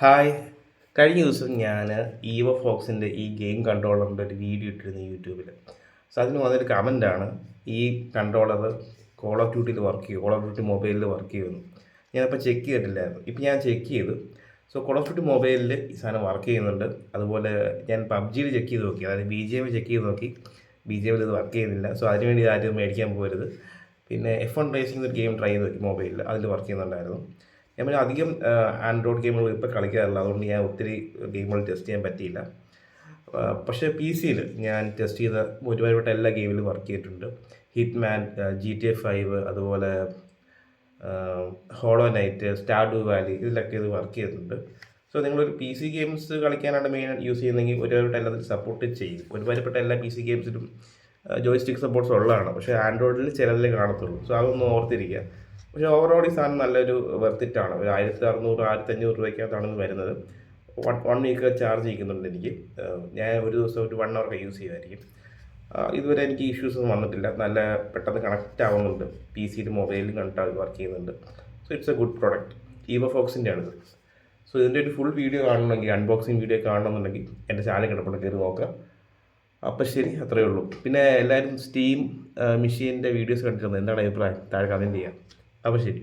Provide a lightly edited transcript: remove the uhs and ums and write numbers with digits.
Hi. കഴിഞ്ഞ ദിവസം ഞാൻ ഈവോ ഫോക്സിൻ്റെ ഈ ഗെയിം കൺട്രോളറിൻ്റെ ഒരു വീഡിയോ ഇട്ടിരുന്നു യൂട്യൂബിൽ. സോ അതിന് വന്നൊരു കമൻറ്റാണ് ഈ കൺട്രോളർ കോൾ ഓഫ് ഡ്യൂട്ടിയിൽ വർക്ക് ചെയ്യും, കോൾ ഓഫ് ഡ്യൂട്ടി മൊബൈലിൽ വർക്ക് ചെയ്യുന്നു. ഞാനപ്പോൾ ചെക്ക് ചെയ്തിട്ടില്ലായിരുന്നു. ഇപ്പം ഞാൻ ചെക്ക് ചെയ്തു. സോ കോൾ ഓഫ് ഡ്യൂട്ടി മൊബൈലിൽ ഈ സാധനം വർക്ക് ചെയ്യുന്നുണ്ട്. അതുപോലെ ഞാൻ പബ്ജിയിൽ ചെക്ക് ചെയ്ത് നോക്കി, അതായത് BGMI ചെക്ക് ചെയ്ത് നോക്കി. BGMIൽ ഇത് വർക്ക് ചെയ്യുന്നില്ല. സോ അതിനുവേണ്ടി ആരും മേടിക്കാൻ പോകരുത്. പിന്നെ F1 റേസിംഗ് ഒരു ഗെയിം ട്രൈ ചെയ്ത് നോക്കി മൊബൈലിൽ, അതിൽ വർക്ക് ചെയ്യുന്നുണ്ടായിരുന്നു. ഞാൻ പിന്നെ അധികം ആൻഡ്രോയിഡ് ഗെയിമുകൾ ഇപ്പോൾ കളിക്കാറില്ല, അതുകൊണ്ട് ഞാൻ ഒത്തിരി ഗെയിമുകൾ ടെസ്റ്റ് ചെയ്യാൻ പറ്റിയില്ല. പക്ഷേ PC-യിൽ ഞാൻ ടെസ്റ്റ് ചെയ്ത ഒരുപാട് എല്ലാ ഗെയിമിലും വർക്ക് ചെയ്തിട്ടുണ്ട്. ഹിറ്റ്മാൻ, GTA 5, അതുപോലെ ഹോളോ നൈറ്റ്, സ്റ്റാർഡ്യൂ വാലി, ഇതിലൊക്കെ ഇത് വർക്ക് ചെയ്തിട്ടുണ്ട്. സോ നിങ്ങളൊരു PC ഗെയിംസ് കളിക്കാനാണ് മെയിൻ യൂസ് ചെയ്യുന്നതെങ്കിൽ ഒരുപാട് എല്ലാത്തിലും സപ്പോർട്ട് ചെയ്യും. ഒരുപാടുപ്പെട്ട എല്ലാ PC ഗെയിംസിലും ജോയ്സ്റ്റിക് സപ്പോർട്ട്സ് ഉള്ളതാണ്. പക്ഷേ ആൻഡ്രോയിഡിൽ ചിലതിലേ കാണത്തുള്ളൂ. സോ അതൊന്ന് ഓർത്തിരിക്കുക. പക്ഷേ ഓവറോൾ ഈ സാധനം നല്ലൊരു വെർത്തിറ്റാണ്. ഒരു 1600 1500 രൂപയ്ക്കകത്താണ് വരുന്നത്. 1 വീക്ക് ചാർജ് ചെയ്യിക്കുന്നുണ്ട് എനിക്ക്. ഞാൻ ഒരു ദിവസം ഒരു 1 അവർ യൂസ് ചെയ്യുമായിരിക്കും. ഇതുവരെ എനിക്ക് ഇഷ്യൂസ് ഒന്നും വന്നിട്ടില്ല. നല്ല പെട്ടെന്ന് കണക്റ്റ് ആവുന്നുണ്ട്. PC-യിലും മൊബൈലിലും കണക്റ്റ് വർക്ക് ചെയ്യുന്നുണ്ട്. So it's a good product. ഈവോ ഫോക്സിൻ്റെ ആണിത്. സോ ഇതിൻ്റെ ഒരു ഫുൾ വീഡിയോ കാണണമെങ്കിൽ, അൺബോക്സിങ് വീഡിയോ കാണണമെന്നുണ്ടെങ്കിൽ എൻ്റെ ചാനൽ കിടപ്പുണ്ട്, കയറി നോക്കുക. അപ്പോൾ ശരി, അത്രയേ ഉള്ളൂ. പിന്നെ എല്ലാവരും സ്റ്റീം മെഷീൻ്റെ വീഡിയോസ് കണ്ടിട്ടുണ്ട്. എന്താണ് അഭിപ്രായം? താഴെ കമൻറ്റ് ചെയ്യാം. അപ്പോൾ ശരി.